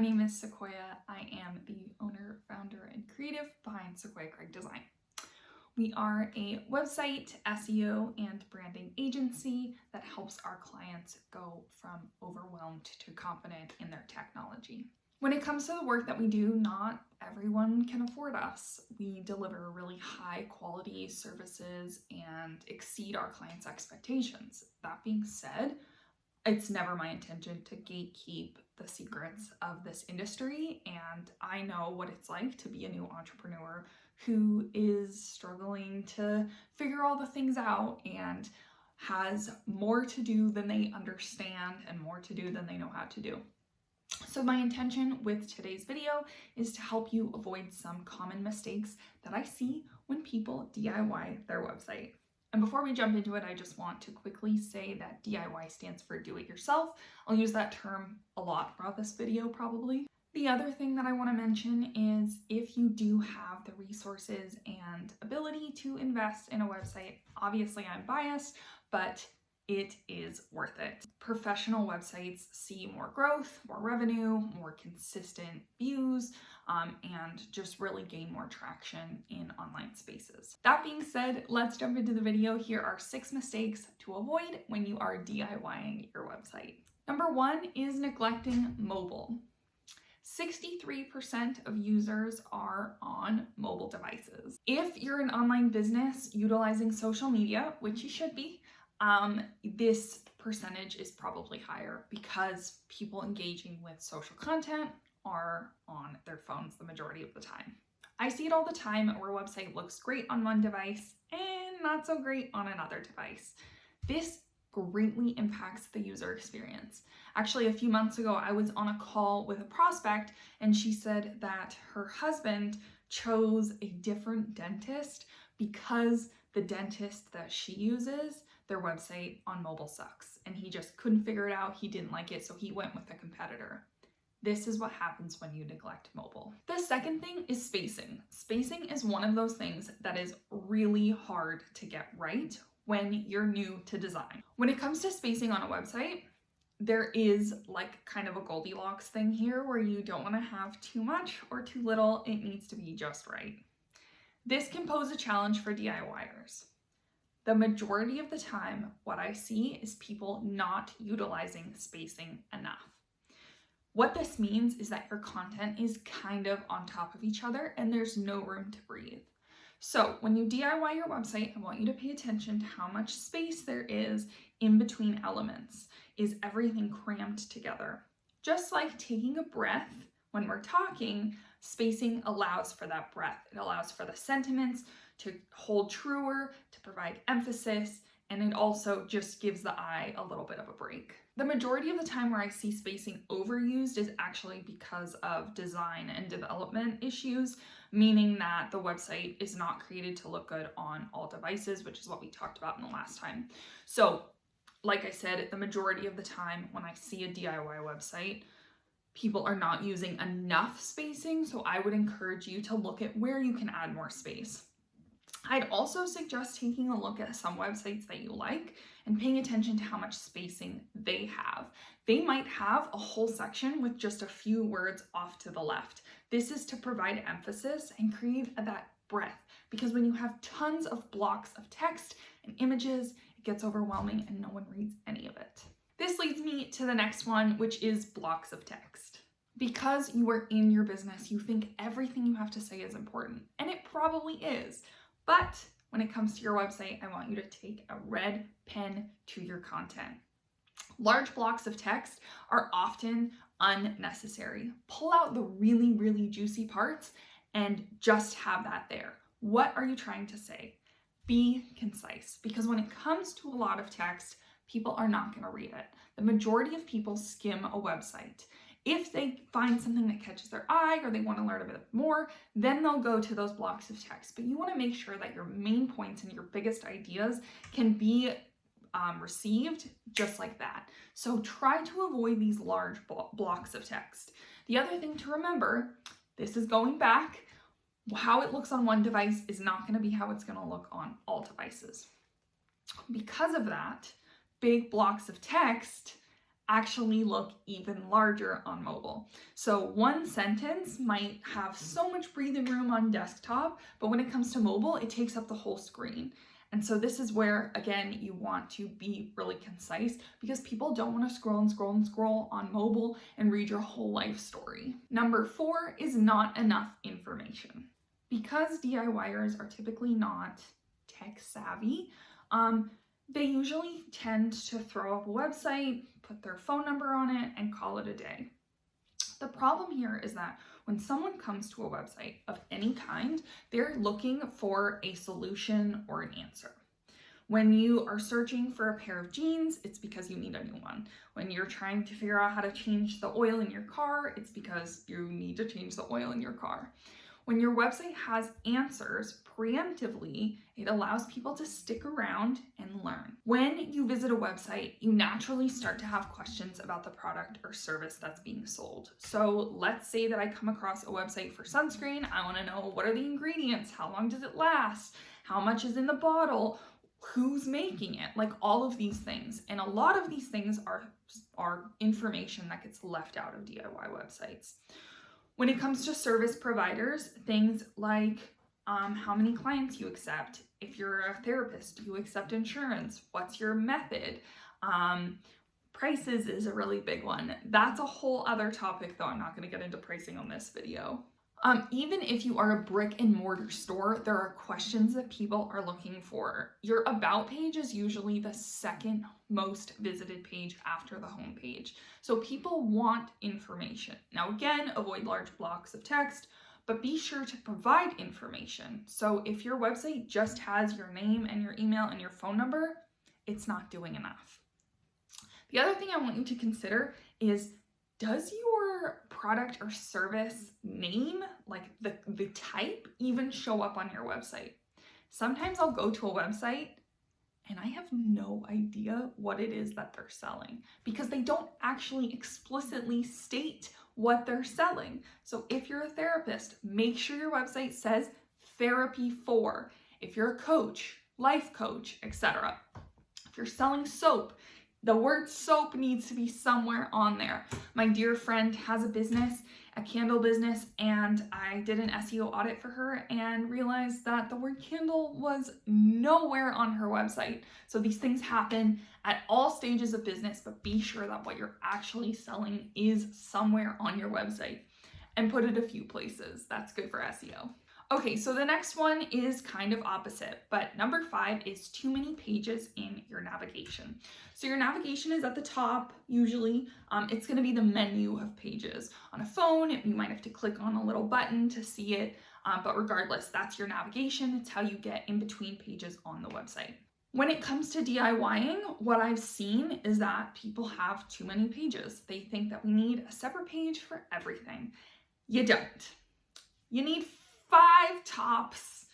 My name is Sequoia. I am the owner, founder, and creative behind Sequoia Craig Design. We are a website, SEO, and branding agency that helps our clients go from overwhelmed to confident in their technology. When it comes to the work that we do, not everyone can afford us. We deliver really high quality services and exceed our clients' expectations. That being said, it's never my intention to gatekeep the secrets of this industry, and I know what it's like to be a new entrepreneur who is struggling to figure all the things out and has more to do than they understand and more to do than they know how to do. So my intention with today's video is to help you avoid some common mistakes that I see when people DIY their website. And before we jump into it, I just want to quickly say that DIY stands for do it yourself. I'll use that term a lot throughout this video probably. The other thing that I want to mention is if you do have the resources and ability to invest in a website, obviously I'm biased, but it is worth it. Professional websites see more growth, more revenue, more consistent views, and just really gain more traction in online spaces. That being said, let's jump into the video. Here are 6 mistakes to avoid when you are DIYing your website. Number 1 is neglecting mobile. 63% of users are on mobile devices. If you're an online business utilizing social media, which you should be, this percentage is probably higher because people engaging with social content are on their phones the majority of the time. I see it all the time where a website looks great on one device and not so great on another device. This greatly impacts the user experience. Actually, a few months ago, I was on a call with a prospect and she said that her husband chose a different dentist because the dentist that she uses, their website on mobile sucks, and he just couldn't figure it out. He didn't like it, so he went with a competitor. This is what happens when you neglect mobile. The second thing is spacing. Spacing is one of those things that is really hard to get right when you're new to design. When it comes to spacing on a website, there is like kind of a Goldilocks thing here where you don't want to have too much or too little. It needs to be just right. This can pose a challenge for DIYers. The majority of the time, what I see is people not utilizing spacing enough. What this means is that your content is kind of on top of each other and there's no room to breathe. So when you DIY your website, I want you to pay attention to how much space there is in between elements. Is everything crammed together? Just like taking a breath when we're talking, spacing allows for that breath. It allows for the sentiments to hold truer, to provide emphasis, and it also just gives the eye a little bit of a break. The majority of the time where I see spacing overused is actually because of design and development issues, meaning that the website is not created to look good on all devices, which is what we talked about in the last time. So, like I said, the majority of the time when I see a DIY website, people are not using enough spacing, so I would encourage you to look at where you can add more space. I'd also suggest taking a look at some websites that you like and paying attention to how much spacing they have. They might have a whole section with just a few words off to the left. This is to provide emphasis and create that breadth, because when you have tons of blocks of text and images, it gets overwhelming and no one reads any of it. This leads me to the next one, which is blocks of text. Because you are in your business, you think everything you have to say is important, and it probably is. But when it comes to your website, I want you to take a red pen to your content. Large blocks of text are often unnecessary. Pull out the really, really juicy parts and just have that there. What are you trying to say? Be concise, because when it comes to a lot of text, people are not going to read it. The majority of people skim a website. If they find something that catches their eye or they want to learn a bit more, then they'll go to those blocks of text. But you want to make sure that your main points and your biggest ideas can be received just like that. So try to avoid these large blocks of text. The other thing to remember, this is going back, how it looks on one device is not going to be how it's going to look on all devices. Because of that, big blocks of text actually look even larger on mobile. So one sentence might have so much breathing room on desktop, but when it comes to mobile, it takes up the whole screen. And so this is where, again, you want to be really concise because people don't want to scroll and scroll and scroll on mobile and read your whole life story. Number 4 is not enough information. Because DIYers are typically not tech savvy, they usually tend to throw up a website, put their phone number on it, and call it a day. The problem here is that when someone comes to a website of any kind, they're looking for a solution or an answer. When you are searching for a pair of jeans, it's because you need a new one. When you're trying to figure out how to change the oil in your car, it's because you need to change the oil in your car. When your website has answers preemptively, it allows people to stick around and learn. When you visit a website, you naturally start to have questions about the product or service that's being sold. So let's say that I come across a website for sunscreen. I want to know, what are the ingredients? How long does it last? How much is in the bottle? Who's making it? Like all of these things. And a lot of these things are information that gets left out of DIY websites. When it comes to service providers, things like how many clients you accept. If you're a therapist, do you accept insurance? What's your method? Prices is a really big one. That's a whole other topic, though I'm not going to get into pricing on this video. Even if you are a brick and mortar store, there are questions that people are looking for. Your about page is usually the second most visited page after the home page. So people want information. Now again, avoid large blocks of text, but be sure to provide information. So if your website just has your name and your email and your phone number, it's not doing enough. The other thing I want you to consider is, does your product or service name, like the type, even show up on your website? Sometimes I'll go to a website and I have no idea what it is that they're selling because they don't actually explicitly state what they're selling. So if you're a therapist, make sure your website says therapy for. If you're a coach, life coach, etc. If you're selling soap, the word soap needs to be somewhere on there. My dear friend has a business, a candle business, and I did an SEO audit for her and realized that the word candle was nowhere on her website. So these things happen at all stages of business, but be sure that what you're actually selling is somewhere on your website and put it a few places. That's good for SEO. Okay, so the next one is kind of opposite, but number 5 is too many pages in your navigation. So your navigation is at the top, usually. It's gonna be the menu of pages. On a phone, you might have to click on a little button to see it, but regardless, that's your navigation. It's how you get in between pages on the website. When it comes to DIYing, what I've seen is that people have too many pages. They think that we need a separate page for everything. You don't. You need 5 tops.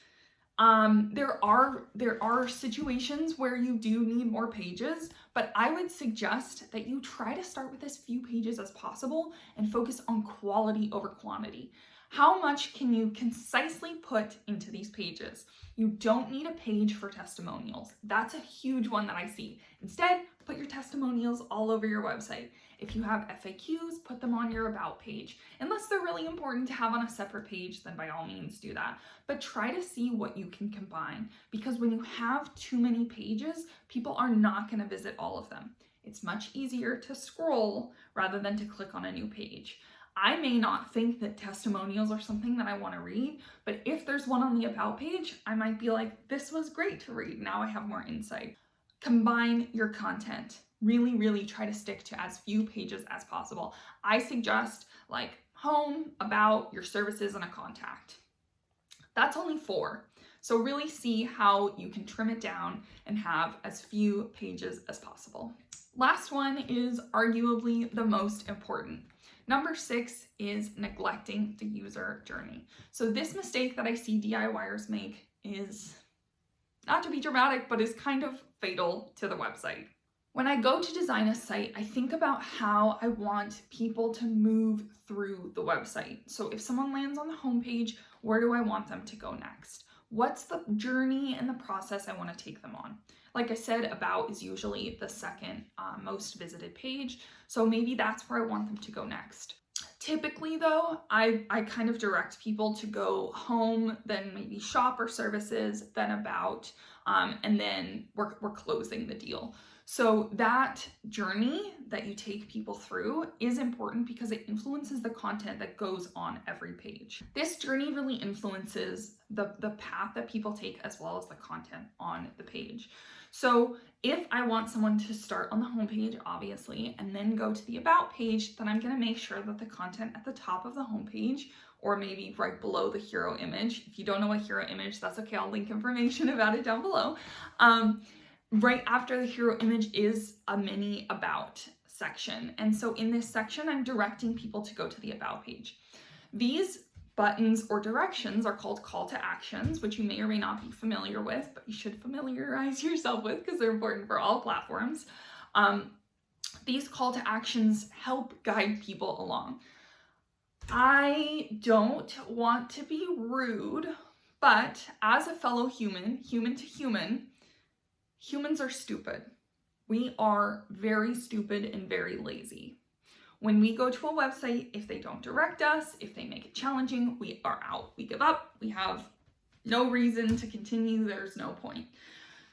There are situations where you do need more pages, but I would suggest that you try to start with as few pages as possible and focus on quality over quantity. How much can you concisely put into these pages? You don't need a page for testimonials. That's a huge one that I see. Instead, put your testimonials all over your website. If you have FAQs, put them on your about page. Unless they're really important to have on a separate page, then by all means do that. But try to see what you can combine, because when you have too many pages, people are not going to visit all of them. It's much easier to scroll rather than to click on a new page. I may not think that testimonials are something that I want to read, but if there's one on the about page, I might be like, this was great to read. Now I have more insight. Combine your content. Really try to stick to as few pages as possible. I suggest like home, about, your services, and a contact. That's only 4. So really see how you can trim it down and have as few pages as possible. Last one is arguably the most important. Number 6 is neglecting the user journey. So this mistake that I see DIYers make is, not to be dramatic, but is kind of fatal to the website. When I go to design a site, I think about how I want people to move through the website. So if someone lands on the homepage, where do I want them to go next? What's the journey and the process I want to take them on? Like I said, about is usually the second most visited page. So maybe that's where I want them to go next. Typically though, I kind of direct people to go home, then maybe shop or services, then about, and then we're closing the deal. So that journey that you take people through is important because it influences the content that goes on every page. This journey really influences the path that people take as well as the content on the page. So if I want someone to start on the homepage, obviously, and then go to the about page, then I'm going to make sure that the content at the top of the homepage, or maybe right below the hero image. If you don't know a hero image, that's okay. I'll link information about it down below. Right after the hero image is a mini about section. And so in this section, I'm directing people to go to the about page. These buttons or directions are called call to actions, which you may or may not be familiar with, but you should familiarize yourself with because they're important for all platforms. These call to actions help guide people along. I don't want to be rude, but as a fellow human, human to human, humans are stupid. We are very stupid and very lazy. When we go to a website, if they don't direct us, if they make it challenging, we are out. We give up. We have no reason to continue. There's no point.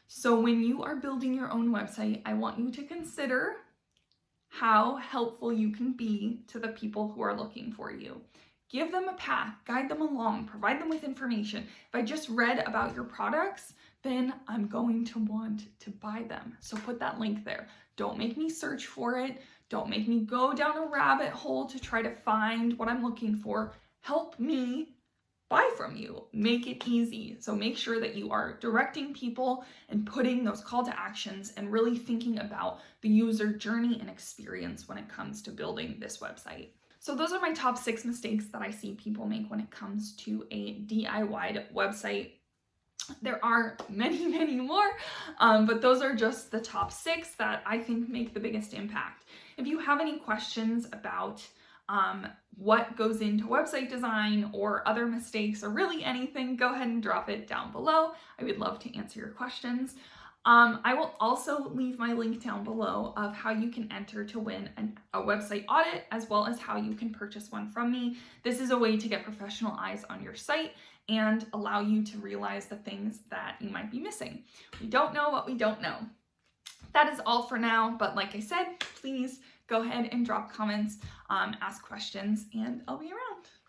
So when you are building your own website, I want you to consider how helpful you can be to the people who are looking for you. Give them a path, guide them along, provide them with information. If I just read about your products, then I'm going to want to buy them. So put that link there. Don't make me search for it. Don't make me go down a rabbit hole to try to find what I'm looking for. Help me buy from you. Make it easy. So make sure that you are directing people and putting those call to actions and really thinking about the user journey and experience when it comes to building this website. So those are my top 6 mistakes that I see people make when it comes to a DIY website. There are many, many more, but those are just the top 6 that I think make the biggest impact. If you have any questions about what goes into website design or other mistakes or really anything, go ahead and drop it down below. I would love to answer your questions. I will also leave my link down below of how you can enter to win a website audit, as well as how you can purchase one from me. This is a way to get professional eyes on your site and allow you to realize the things that you might be missing. We don't know what we don't know. That is all for now, but like I said, please go ahead and drop comments, ask questions, and I'll be around.